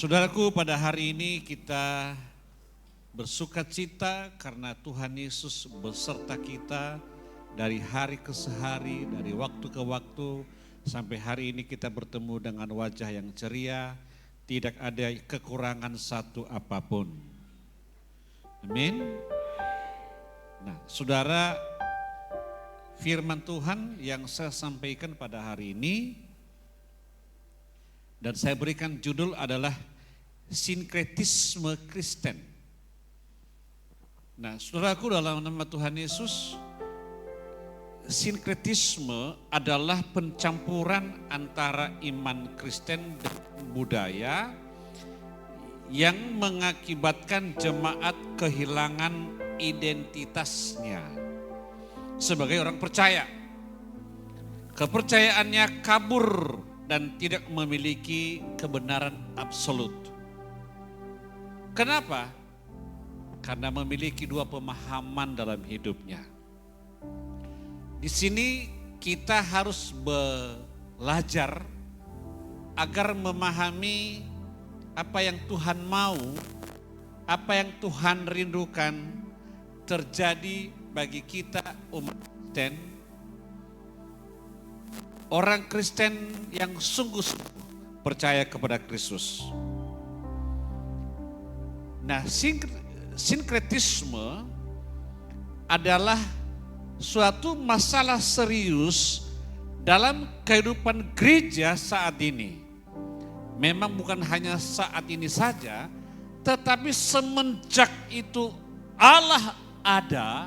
Saudaraku, pada hari ini kita bersuka cita karena Tuhan Yesus beserta kita dari hari ke hari, dari waktu ke waktu, sampai hari ini kita bertemu dengan wajah yang ceria, tidak ada kekurangan satu apapun. Amin. Nah, saudara, firman Tuhan yang saya sampaikan pada hari ini, dan saya berikan judul adalah sinkretisme Kristen. Nah, saudaraku, dalam nama Tuhan Yesus, sinkretisme adalah pencampuran antara iman Kristen dan budaya yang mengakibatkan jemaat kehilangan identitasnya sebagai orang percaya. Kepercayaannya kabur dan tidak memiliki kebenaran absolut. Kenapa? Karena memiliki dua pemahaman dalam hidupnya. Di sini kita harus belajar agar memahami apa yang Tuhan mau, apa yang Tuhan rindukan terjadi bagi kita umat Kristen. Orang Kristen yang sungguh-sungguh percaya kepada Kristus. Nah, sinkretisme adalah suatu masalah serius dalam kehidupan gereja saat ini. Memang bukan hanya saat ini saja, tetapi semenjak itu Allah ada,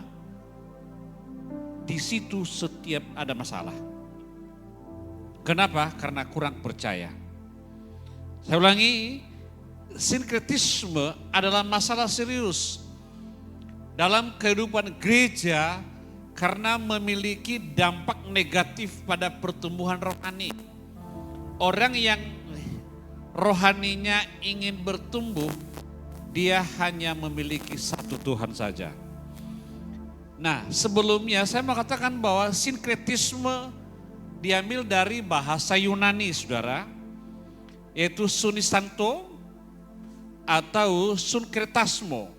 di situ setiap ada masalah. Kenapa? Karena kurang percaya. Saya ulangi, sinkretisme adalah masalah serius dalam kehidupan gereja karena memiliki dampak negatif pada pertumbuhan rohani. Orang yang rohaninya ingin bertumbuh, dia hanya memiliki satu Tuhan saja. Nah, sebelumnya saya mau katakan bahwa sinkretisme diambil dari bahasa Yunani, saudara, yaitu sunisanto atau sunkretasmo,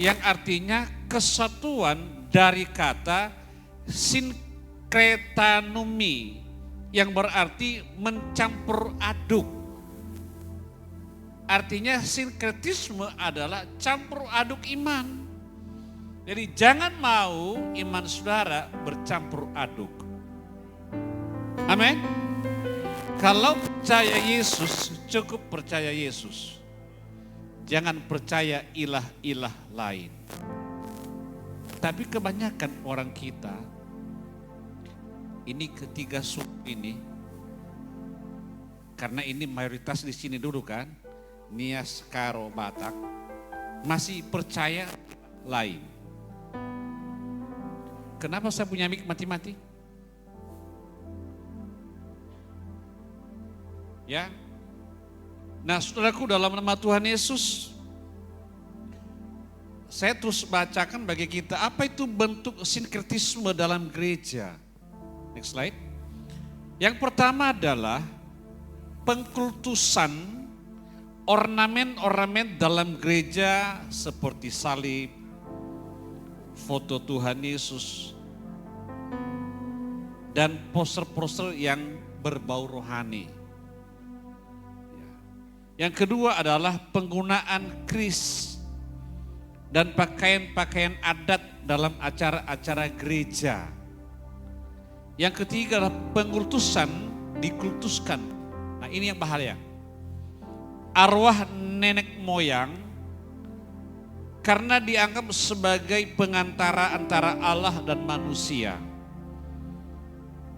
yang artinya kesatuan dari kata sinkretanumi, yang berarti mencampur aduk. Artinya sinkretisme adalah campur aduk iman. Jadi jangan mau iman saudara bercampur aduk. Amin. Kalau percaya Yesus, cukup percaya Yesus. Jangan percaya ilah-ilah lain. Tapi kebanyakan orang kita, ini ketiga suku ini, karena ini mayoritas di sini dulu kan, Nias, Karo, Batak, masih percaya lain. Kenapa saya punya mic mati-mati? Ya, nah saudaraku, dalam nama Tuhan Yesus, saya terus bacakan bagi kita apa itu bentuk sinkretisme dalam gereja. Next slide. Yang pertama adalah pengkultusan ornamen-ornamen dalam gereja seperti salib, foto Tuhan Yesus, dan poster-poster yang berbau rohani. Yang kedua adalah penggunaan kris dan pakaian-pakaian adat dalam acara-acara gereja. Yang ketiga adalah pengkultusan, dikultuskan. Nah, ini yang bahaya. Arwah nenek moyang karena dianggap sebagai pengantara antara Allah dan manusia.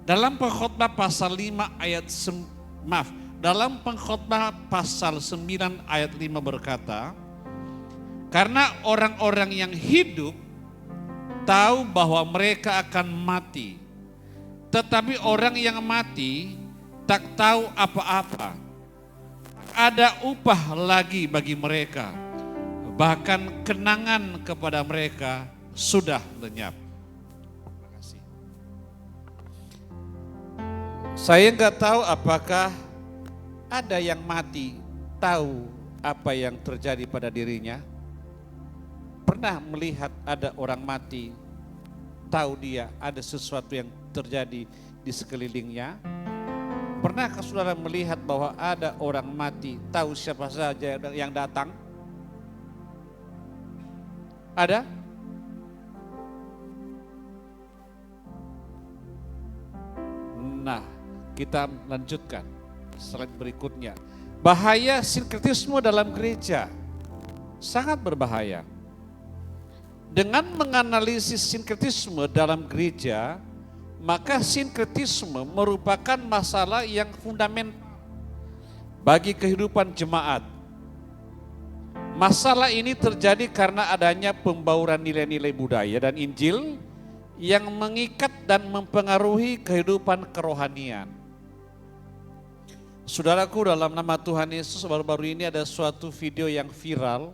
Dalam Pengkhotbah pasal 5 ayat dalam Pengkhotbah pasal 9 ayat 5 berkata, karena orang-orang yang hidup tahu bahwa mereka akan mati, tetapi orang yang mati tak tahu apa-apa. Ada upah lagi bagi mereka, bahkan kenangan kepada mereka sudah lenyap. Terima kasih. Saya nggak tahu apakah ada yang mati tahu apa yang terjadi pada dirinya? Pernah melihat ada orang mati, tahu dia ada sesuatu yang terjadi di sekelilingnya? Pernahkah saudara melihat bahwa ada orang mati, tahu siapa saja yang datang? Ada? Nah, kita lanjutkan slide berikutnya. Bahaya sinkretisme dalam gereja, sangat berbahaya. Dengan menganalisis sinkretisme dalam gereja, maka sinkretisme merupakan masalah yang fundamental bagi kehidupan jemaat. Masalah ini terjadi karena adanya pembauran nilai-nilai budaya dan Injil yang mengikat dan mempengaruhi kehidupan kerohanian. Saudaraku, dalam nama Tuhan Yesus, baru-baru ini ada suatu video yang viral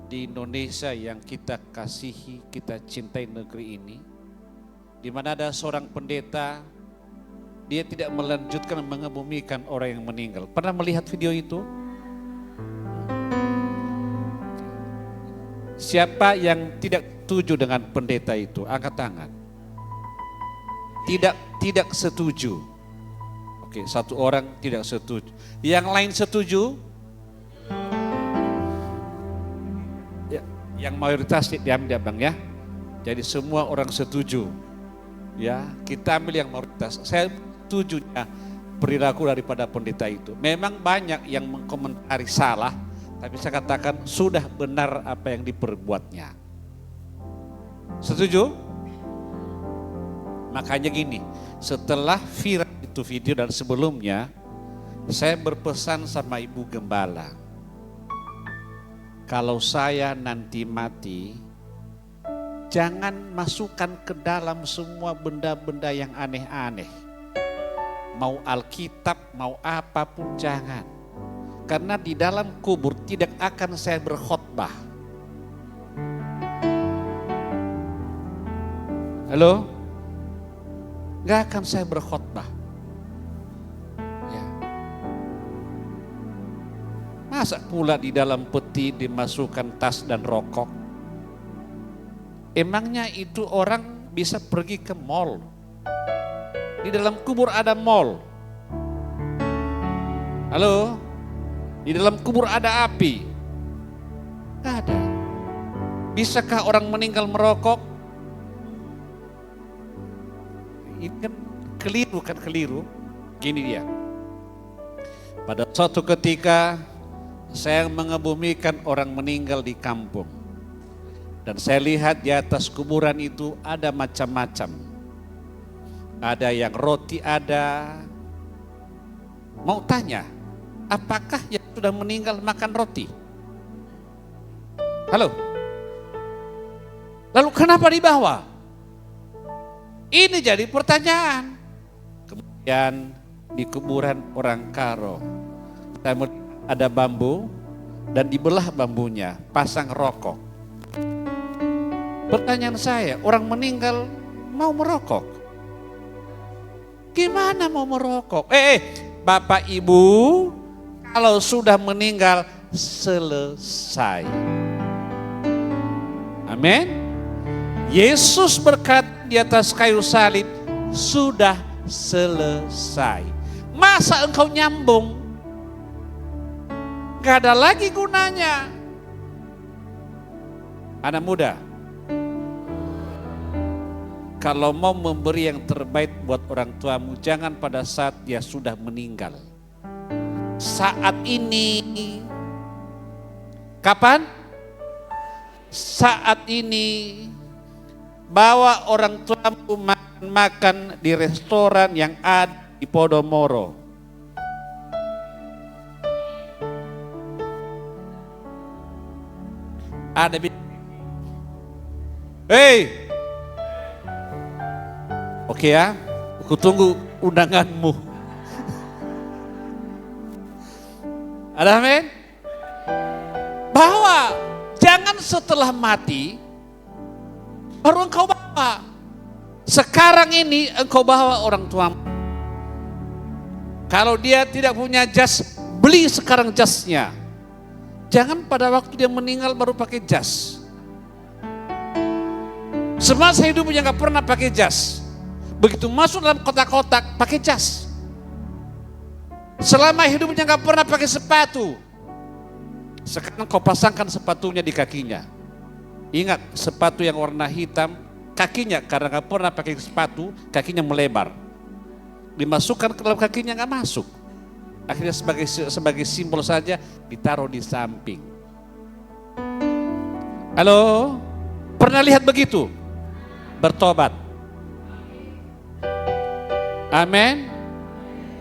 di Indonesia yang kita kasihi, kita cintai negeri ini, di mana ada seorang pendeta, dia tidak melanjutkan mengebumikan orang yang meninggal. Pernah melihat video itu? Siapa yang tidak setuju dengan pendeta itu? Angkat tangan. Tidak setuju. Oke, satu orang tidak setuju. Yang lain setuju? Ya, yang mayoritas diambil ya Bang ya. Jadi semua orang setuju. Ya, kita ambil yang mayoritas. Saya setuju ya perilaku daripada pendeta itu. Memang banyak yang mengkomentari salah, tapi saya katakan sudah benar apa yang diperbuatnya. Setuju? Makanya gini, setelah viral itu video dan sebelumnya, saya berpesan sama Ibu Gembala, kalau saya nanti mati, jangan masukkan ke dalam semua benda-benda yang aneh-aneh. Mau Alkitab, mau apapun jangan. Karena di dalam kubur tidak akan saya berkhotbah. Halo? Gak akan saya berkhotbah. Ya. Masa pula di dalam peti dimasukkan tas dan rokok? Emangnya itu orang bisa pergi ke mall? Di dalam kubur ada mall. Halo? Di dalam kubur ada api? Gak ada. Bisakah orang meninggal merokok? Ini kan keliru. Gini dia. Pada suatu ketika saya mengebumikan orang meninggal di kampung. Dan saya lihat di atas kuburan itu ada macam-macam. Ada yang roti ada. Mau tanya, apakah yang sudah meninggal makan roti? Halo? Lalu kenapa dibawa? Ini jadi pertanyaan. Kemudian di kuburan orang Karo, saya melihat ada bambu dan dibelah bambunya, pasang rokok. Pertanyaan saya, orang meninggal mau merokok? Gimana mau merokok? Bapak Ibu, kalau sudah meninggal selesai. Amin. Yesus berkata di atas kayu salib, sudah selesai. Masa engkau nyambung? Gak ada lagi gunanya. Anak muda, kalau mau memberi yang terbaik buat orang tuamu, jangan pada saat dia sudah meninggal. Saat ini. Kapan? Saat ini. Bawa orang tuamu makan di restoran yang ada di Podomoro. Ada Oke ya, aku tunggu undanganmu. Ada amin? Bawa, jangan setelah mati baru engkau bawa. Sekarang ini engkau bawa orang tuamu. Kalau dia tidak punya jas, Beli sekarang jasnya. Jangan pada waktu dia meninggal baru pakai jas. Semasa hidupnya gak pernah pakai jas. Begitu masuk dalam kotak-kotak pakai jas. Selama hidupnya gak pernah pakai sepatu. Sekarang kau pasangkan sepatunya di kakinya. Ingat, sepatu yang warna hitam, kakinya karena gak pernah pakai sepatu, kakinya melebar. Dimasukkan ke dalam kakinya gak masuk. Akhirnya sebagai simbol saja ditaruh di samping. Halo? Pernah lihat begitu? Bertobat. Amin.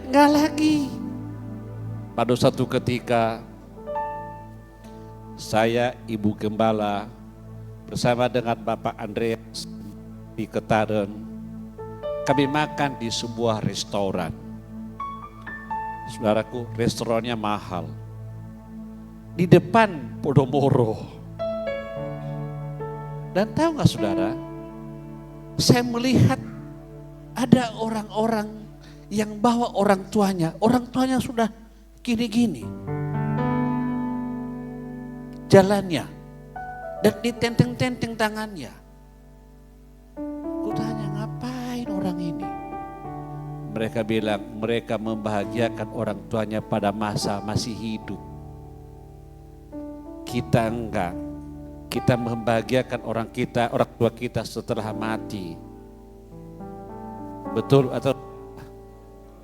Enggak lagi. Pada satu ketika saya, Ibu Gembala, bersama dengan Bapak Andreas di Ketaden, kami makan di sebuah restoran. Saudaraku, restorannya mahal. Di depan Podomoro. Dan tahu gak saudara, saya melihat ada orang-orang yang bawa orang tuanya sudah gini-gini jalannya dan ditenteng-tenteng tangannya. Ku tanya, ngapain orang ini? Mereka bilang mereka membahagiakan orang tuanya pada masa masih hidup. Kita enggak. Kita membahagiakan orang tua kita setelah mati. Betul atau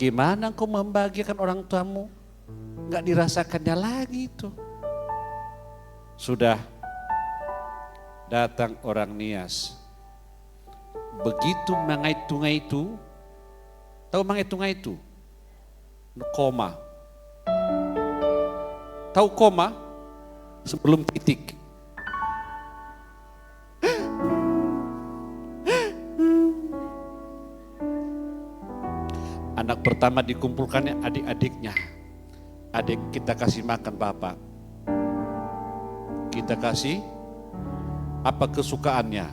gimana engkau membahagiakan orang tuamu? Enggak dirasakannya lagi itu. Sudah datang orang Nias. Begitu mengait-tungai itu, tahu mengait-tungai itu? Koma. Tahu koma? Sebelum titik. Anak pertama dikumpulkannya adik-adiknya. Adik, kita kasih makan Bapak. Kita kasih apa kesukaannya.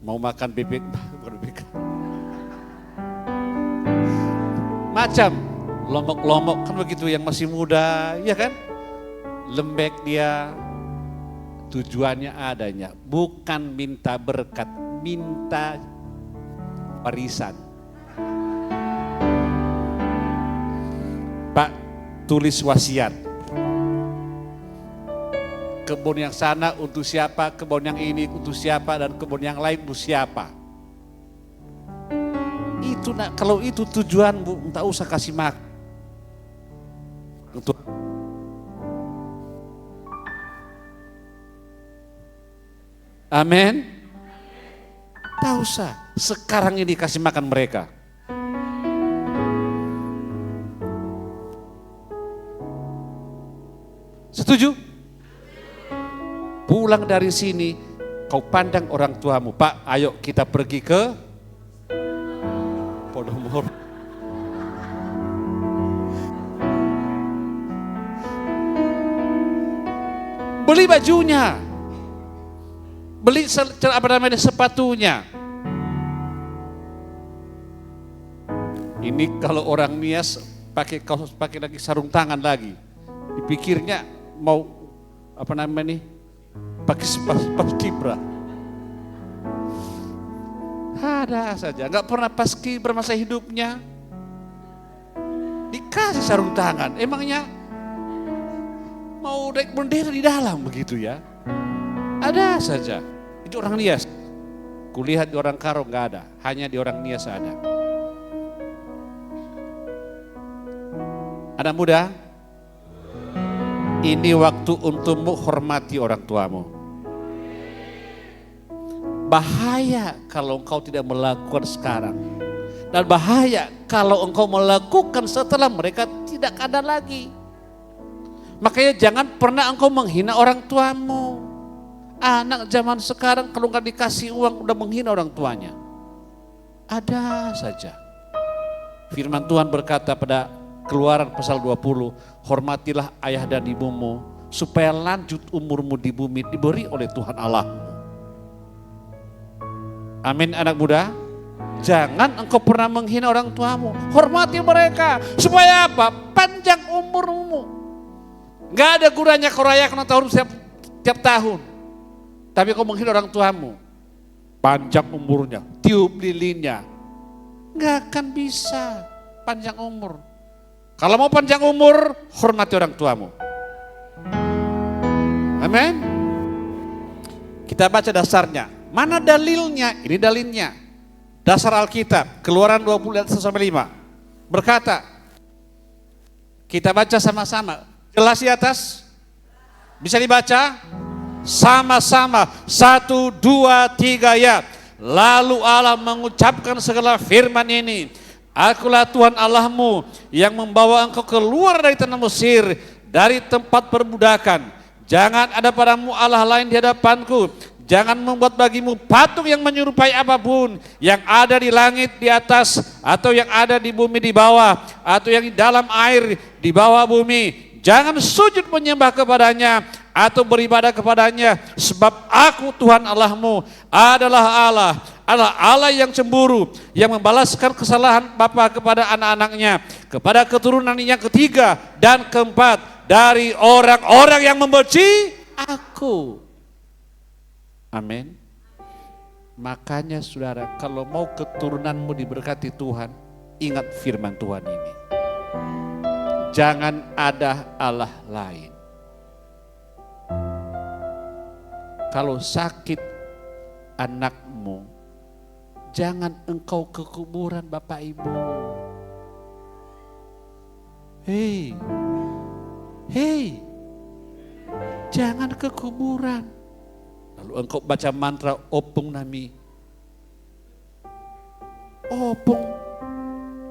Mau makan bebek, macam lombok-lombok kan begitu yang masih muda, ya kan? Lembek dia. Tujuannya adanya bukan minta berkat, minta warisan. Pak, tulis wasiat. Kebun yang sana untuk siapa, kebun yang ini untuk siapa, dan kebun yang lain untuk siapa. Itu nak, kalau itu tujuanmu, tak usah kasih makan. Untuk amin. Tak usah. Sekarang ini kasih makan mereka. Setuju? Pulang dari sini, kau pandang orang tuamu. Pak, ayo kita pergi ke Podomoro. Beli bajunya. Beli sepatunya. Ini kalau orang Nias pakai kaos, pakai lagi sarung tangan lagi. Dipikirnya mau pakai paskibra. Ada saja, nggak pernah paskibra masa hidupnya. Dikasih sarung tangan, emangnya mau naik bendera di dalam begitu ya? Ada saja. Itu orang Nias. Kulihat di orang Karo nggak ada, hanya di orang Nias ada. Anak muda, ini waktu untukmu hormati orang tuamu. Bahaya kalau engkau tidak melakukan sekarang. Dan bahaya kalau engkau melakukan setelah mereka tidak ada lagi. Makanya jangan pernah engkau menghina orang tuamu. Anak zaman sekarang kalau nggak dikasih uang udah menghina orang tuanya. Ada saja. Firman Tuhan berkata pada Keluaran pasal 20, hormatilah ayah dan ibumu supaya lanjut umurmu di bumi diberi oleh Tuhan Allah. Amin anak muda. Jangan engkau pernah menghina orang tuamu. Hormati mereka. Supaya apa? Panjang umurmu. Gak ada gunanya kau rayakan tahun tiap tahun. Tapi kau menghina orang tuamu. Panjang umurnya, tiup lilinnya. Gak akan bisa panjang umur. Kalau mau panjang umur, hormati orang tuamu. Amin. Kita baca dasarnya. Mana dalilnya? Ini dalilnya. Dasar Alkitab, Keluaran 20 sampai 5. Berkata, kita baca sama-sama. Jelas di atas? Bisa dibaca? Sama-sama. 1, 2, 3 ya. Lalu Allah mengucapkan segala firman ini. Akulah Tuhan Allahmu yang membawa engkau keluar dari tanah Mesir, dari tempat perbudakan. Jangan ada padamu Allah lain di hadapanku. Jangan membuat bagimu patung yang menyerupai apapun yang ada di langit di atas, atau yang ada di bumi di bawah, atau yang di dalam air di bawah bumi. Jangan sujud menyembah kepadanya atau beribadah kepadanya, sebab aku Tuhan Allahmu adalah Allah yang cemburu, yang membalaskan kesalahan bapa kepada anak-anaknya, kepada keturunan yang ketiga dan keempat dari orang-orang yang membenci aku. Amin. Makanya saudara, kalau mau keturunanmu diberkati Tuhan, ingat firman Tuhan ini. Jangan ada Allah lain. Kalau sakit anakmu, jangan engkau ke kuburan Bapak Ibu. Hei, jangan ke kuburan. Lalu engkau baca mantra opung nami. Opung,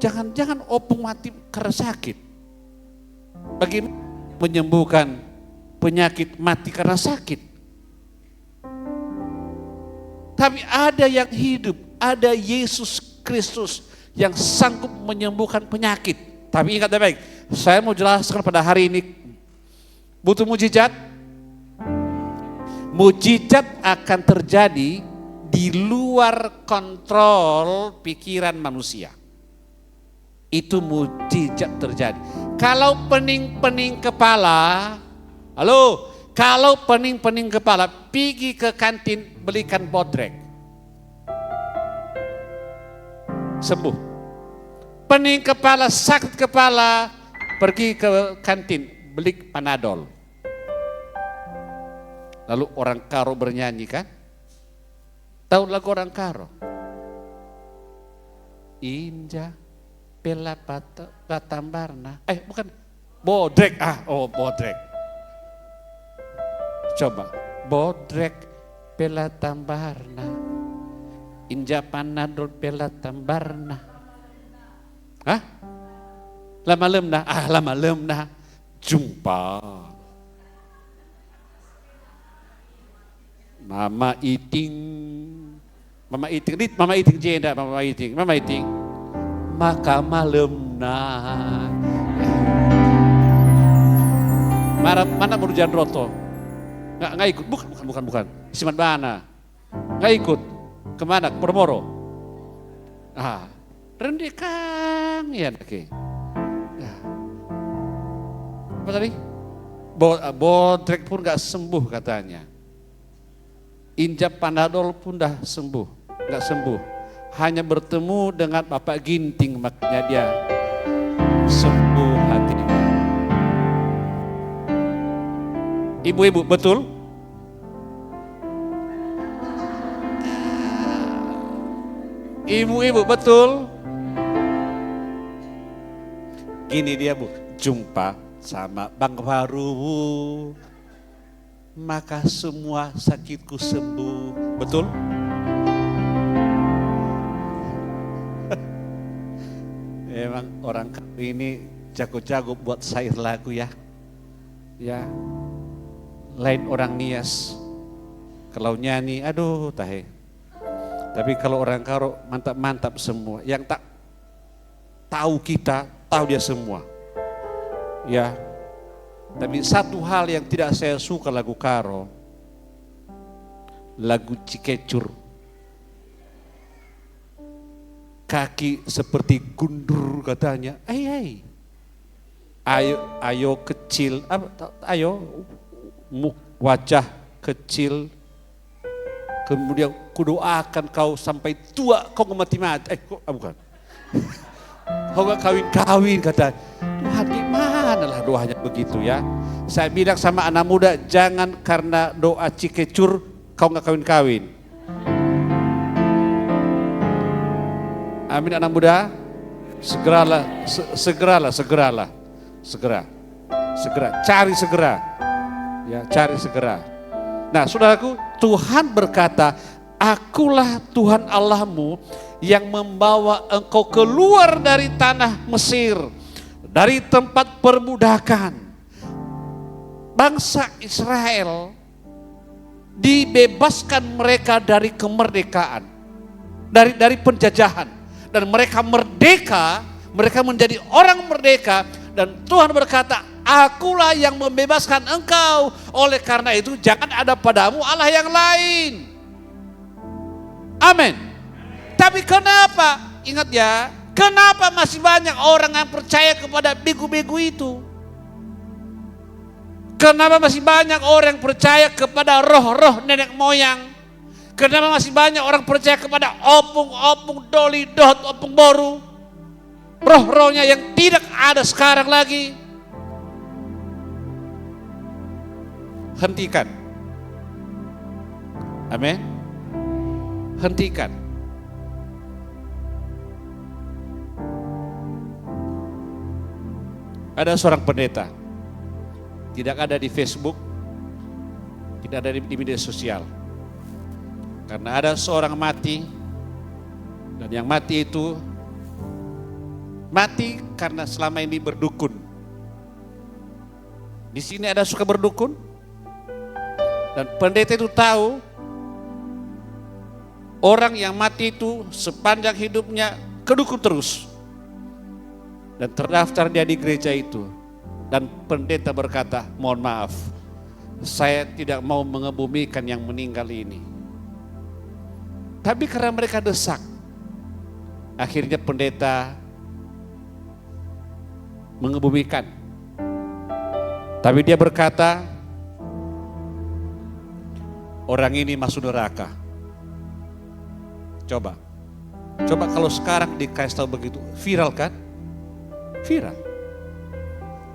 jangan opung mati karena sakit. Bagaimana menyembuhkan penyakit mati karena sakit? Tapi ada yang hidup, ada Yesus Kristus yang sanggup menyembuhkan penyakit. Tapi ingat baik, saya mau jelaskan pada hari ini, butuh mujizat. Mujizat akan terjadi di luar kontrol pikiran manusia. Itu mujizat terjadi. Kalau pening-pening kepala, kalau pening-pening kepala, pergi ke kantin belikan bodrek. Sembuh. Pening kepala, sakit kepala, pergi ke kantin beli Panadol. Lalu orang Karo bernyanyi kan? Tahu lagu orang Karo? Inja Pela Patambarna. Bukan. Bodrek. Bodrek. Coba. Bodrek Pela Tambarna. Inja Panadol Pela Tambarna. Lama lemna. Jumpa. Mama Iting jenda, Mama Iting. Maka malemna. Mana Burjan Roto? Nggak ikut, bukan. Simat Bana. Nggak ikut. Kemana? Permoro. Rendekang ya oke. Apa tadi? Bodrek pun nggak sembuh katanya. Injak Panadol pun dah sembuh, nggak sembuh. Hanya bertemu dengan Bapak Ginting, makanya dia sembuh hatinya. Ibu-ibu, betul? Ibu-ibu, betul? Gini dia Bu, jumpa sama Bang Faru, maka semua sakitku sembuh. Betul? Memang orang ini jago-jago buat syair lagu ya. Ya. Lain orang Nias. Kalau nyanyi, aduh tahe. Tapi kalau orang Karo mantap-mantap semua. Yang tak tahu kita, tahu dia semua. Ya. Tapi satu hal yang tidak saya suka lagu Karo, lagu Cikecur. Kaki seperti gundur katanya. Ayo kecil, ayo wajah kecil, kemudian kudoakan kau sampai tua, kau nggak mati-mati. Bukan. Kau nggak kawin-kawin, kata Tuhan. Gimana lah doanya begitu ya. Saya bilang sama anak muda, jangan karena doa cikecur kau nggak kawin-kawin. Amin anak muda. Segera, cari segera. Ya, cari segera. Nah, saudaraku, Tuhan berkata, akulah Tuhan Allahmu yang membawa engkau keluar dari tanah Mesir, dari tempat perbudakan. Bangsa Israel dibebaskan mereka dari kemerdekaan, dari penjajahan. Dan mereka merdeka, mereka menjadi orang merdeka. Dan Tuhan berkata, akulah yang membebaskan engkau. Oleh karena itu jangan ada padamu Allah yang lain. Amin. Tapi kenapa, ingat ya, kenapa masih banyak orang yang percaya kepada begu-begu itu? Kenapa masih banyak orang yang percaya kepada roh-roh nenek moyang? Kenapa masih banyak orang percaya kepada opung-opung, doli, dot, opung boru? Roh-rohnya yang tidak ada sekarang lagi. Hentikan. Amin. Hentikan. Ada seorang pendeta, tidak ada di Facebook, tidak ada di media sosial. Karena ada seorang mati, dan yang mati itu mati karena selama ini berdukun. Di sini ada suka berdukun, dan pendeta itu tahu orang yang mati itu sepanjang hidupnya kedukun terus. Dan terdaftar dia di gereja itu. Dan pendeta berkata, mohon maaf, saya tidak mau mengebumikan yang meninggal ini. Tapi karena mereka desak, akhirnya pendeta mengebumikan. Tapi dia berkata, orang ini masuk neraka. Coba kalau sekarang dikasih tahu begitu, viral kan? Viral.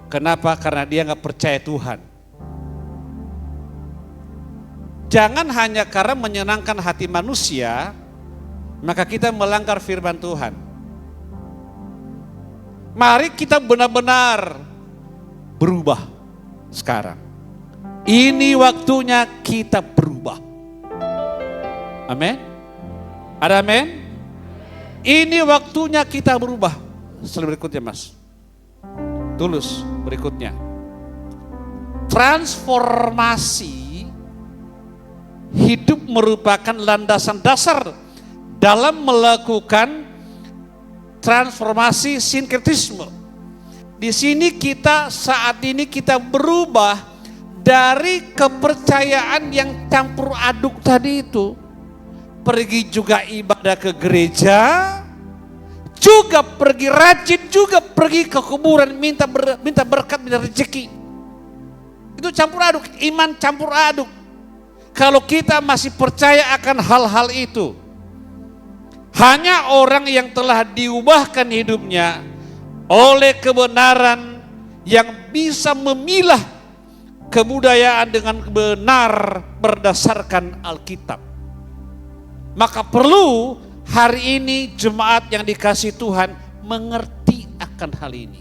Kenapa? Karena dia nggak percaya Tuhan. Jangan hanya karena menyenangkan hati manusia, maka kita melanggar firman Tuhan. Mari kita benar-benar berubah sekarang. Ini waktunya kita berubah. Amin. Ada amin? Ini waktunya kita berubah. Slide berikutnya mas. Tulus berikutnya. Transformasi hidup merupakan landasan dasar dalam melakukan transformasi sinkretisme. Di sini saat ini kita berubah dari kepercayaan yang campur aduk tadi itu. Pergi juga ibadah ke gereja, juga pergi rajin, juga pergi ke kuburan minta berkat, minta rezeki. Itu campur aduk, iman campur aduk. Kalau kita masih percaya akan hal-hal itu, hanya orang yang telah diubahkan hidupnya oleh kebenaran yang bisa memilah kebudayaan dengan benar berdasarkan Alkitab. Maka perlu hari ini jemaat yang dikasihi Tuhan mengerti akan hal ini.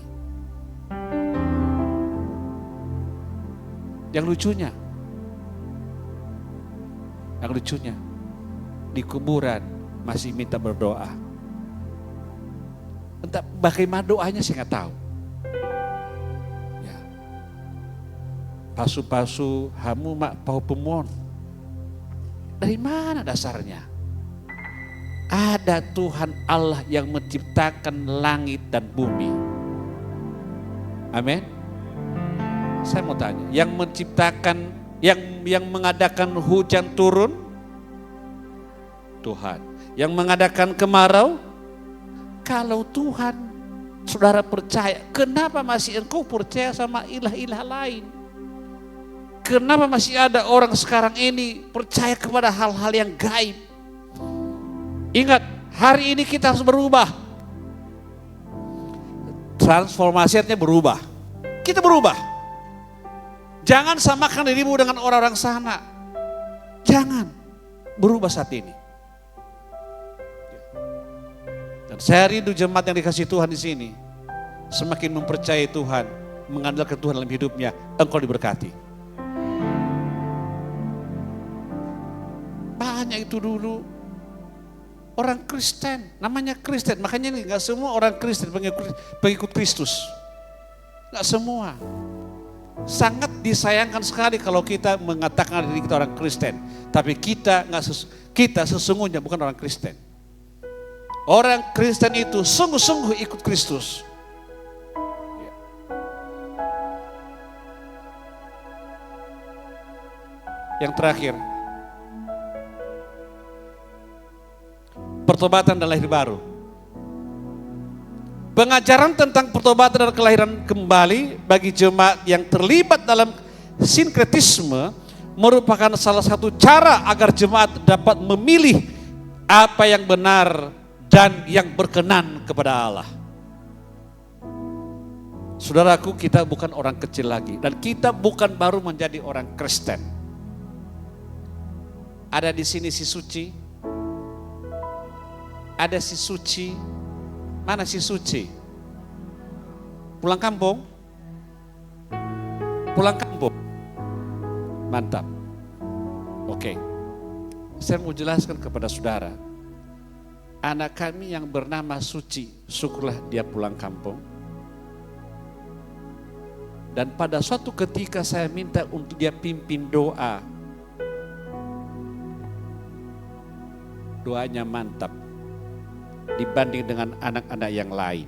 Yang lucunya di kuburan masih minta berdoa. Entah bagaimana doanya saya nggak tahu. Ya. Pasu-pasu hamu mak pau pemuon. Dari mana dasarnya? Ada Tuhan Allah yang menciptakan langit dan bumi. Amin. Saya mau tanya, yang menciptakan, yang mengadakan hujan turun, Tuhan. Yang mengadakan kemarau, kalau Tuhan saudara percaya, kenapa masih engkau percaya sama ilah-ilah lain? Kenapa masih ada orang sekarang ini percaya kepada hal-hal yang gaib? Ingat, hari ini kita harus berubah. Transformasinya berubah. Kita berubah. Jangan samakan dirimu dengan orang-orang sana. Jangan. Berubah saat ini. Dan saya rindu jemaat yang dikasih Tuhan di sini. Semakin mempercayai Tuhan, mengandalkan Tuhan dalam hidupnya, engkau diberkati. Banyak itu dulu orang Kristen, namanya Kristen, makanya nggak semua orang Kristen pengikut Kristus, nggak semua. Sangat disayangkan sekali kalau kita mengatakan diri kita orang Kristen, tapi kita sesungguhnya bukan orang Kristen. Orang Kristen itu sungguh-sungguh ikut Kristus. Yang terakhir, pertobatan dan lahir baru. Pengajaran tentang pertobatan dan kelahiran kembali bagi jemaat yang terlibat dalam sinkretisme merupakan salah satu cara agar jemaat dapat memilih apa yang benar dan yang berkenan kepada Allah. Saudaraku, kita bukan orang kecil lagi dan kita bukan baru menjadi orang Kristen. Ada di sini si suci. Ada si suci, mana si suci? Pulang kampung? Pulang kampung? Mantap. Oke, saya mau jelaskan kepada saudara. Anak kami yang bernama Suci, syukurlah dia pulang kampung. Dan pada suatu ketika saya minta untuk dia pimpin doa. Doanya mantap dibanding dengan anak-anak yang lain.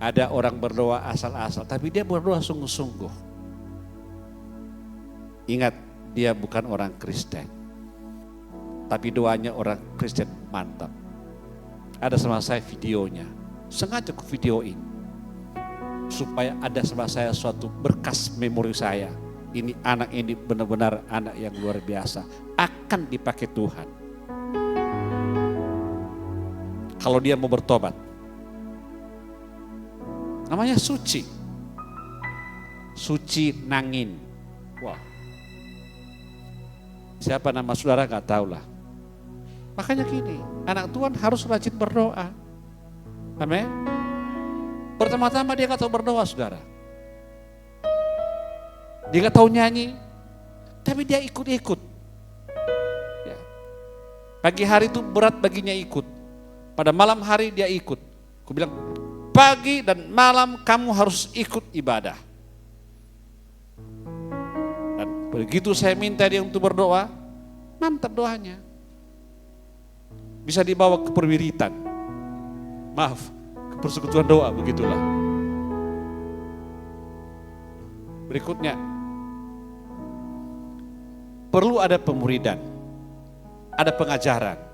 Ada orang berdoa asal-asal, tapi dia berdoa sungguh-sungguh. Ingat, dia bukan orang Kristen, tapi doanya orang Kristen mantap. Ada sama saya videonya, sengaja aku videoin supaya ada sama saya suatu berkas memori saya. Ini anak ini benar-benar anak yang luar biasa, akan dipakai Tuhan. Kalau dia mau bertobat. Namanya Suci. Suci Nangin. Wah. Siapa nama saudara gak tahu lah. Makanya gini, anak Tuhan harus rajin berdoa. Amin. Pertama-tama dia gak tahu berdoa, saudara. Dia gak tahu nyanyi, tapi dia ikut-ikut. Ya. Pagi hari itu berat baginya ikut. Pada malam hari dia ikut. Aku bilang, pagi dan malam kamu harus ikut ibadah. Dan begitu saya minta dia untuk berdoa, mantap doanya. Bisa dibawa ke perwiritan. Maaf, ke persekutuan doa, begitulah. Berikutnya, perlu ada pemuridan, ada pengajaran.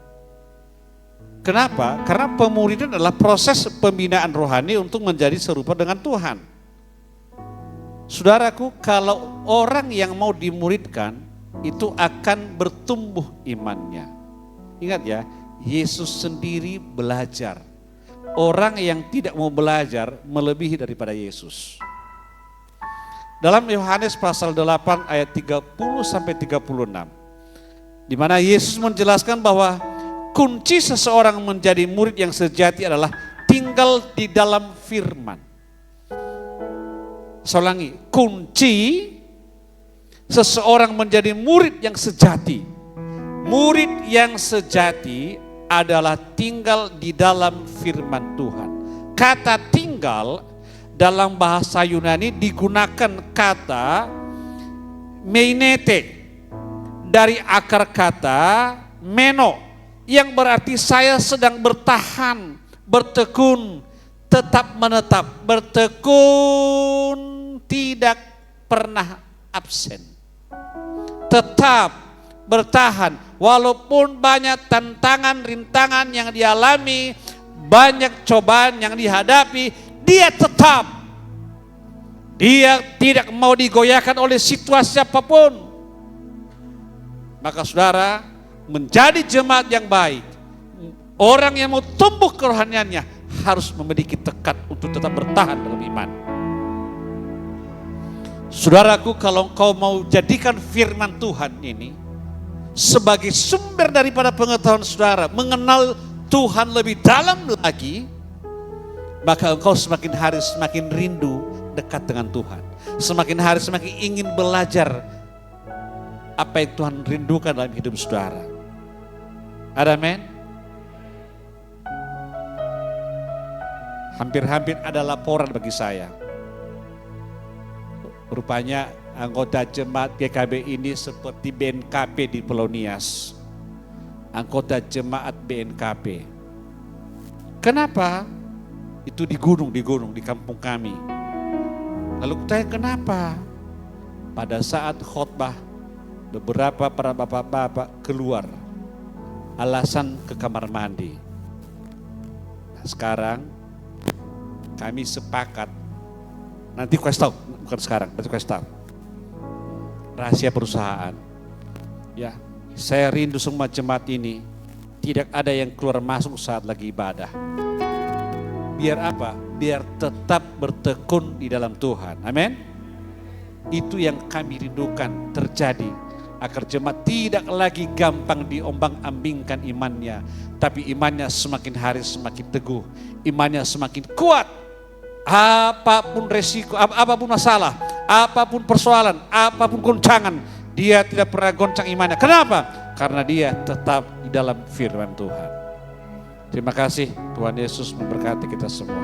Kenapa? Karena pemuridan adalah proses pembinaan rohani untuk menjadi serupa dengan Tuhan. Saudaraku, kalau orang yang mau dimuridkan itu akan bertumbuh imannya. Ingat ya, Yesus sendiri belajar. Orang yang tidak mau belajar melebihi daripada Yesus. Dalam Yohanes pasal 8 ayat 30 sampai 36. Di mana Yesus menjelaskan bahwa kunci seseorang menjadi murid yang sejati adalah tinggal di dalam firman. Saya ulangi, kunci seseorang menjadi murid yang sejati. Murid yang sejati adalah tinggal di dalam firman Tuhan. Kata tinggal dalam bahasa Yunani digunakan kata meinete dari akar kata meno, yang berarti saya sedang bertahan, bertekun, tetap menetap, bertekun tidak pernah absen. Tetap bertahan, walaupun banyak tantangan, rintangan yang dialami, banyak cobaan yang dihadapi, dia tetap. Dia tidak mau digoyahkan oleh situasi apapun. Maka saudara, menjadi jemaat yang baik, orang yang mau tumbuh kerohaniannya harus memiliki tekad untuk tetap bertahan dalam iman. Saudaraku, kalau engkau mau jadikan firman Tuhan ini sebagai sumber daripada pengetahuan saudara, mengenal Tuhan lebih dalam lagi, maka engkau semakin hari semakin rindu dekat dengan Tuhan. Semakin hari semakin ingin belajar apa yang Tuhan rindukan dalam hidup saudara. Amin. Hampir-hampir ada laporan bagi saya. Rupanya anggota jemaat GKB ini seperti BNKP di Pulau Nias. Anggota jemaat BNKP. Kenapa? Itu di gunung di kampung kami. Lalu saya kenapa? Pada saat khotbah beberapa para bapak-bapak keluar alasan ke kamar mandi. Nah, sekarang kami sepakat, nanti kasih tahu, bukan sekarang, nanti kasih tahu. Rahasia perusahaan. Ya, saya rindu semua jemaat ini tidak ada yang keluar masuk saat lagi ibadah. Biar apa? Biar tetap bertekun di dalam Tuhan. Amin. Itu yang kami rindukan terjadi, agar jemaat tidak lagi gampang diombang-ambingkan imannya, tapi imannya semakin hari semakin teguh, imannya semakin kuat. Apapun resiko, apapun masalah, apapun persoalan, apapun goncangan, dia tidak pernah goncang imannya. Kenapa? Karena dia tetap di dalam firman Tuhan. Terima kasih, Tuhan Yesus memberkati kita semua.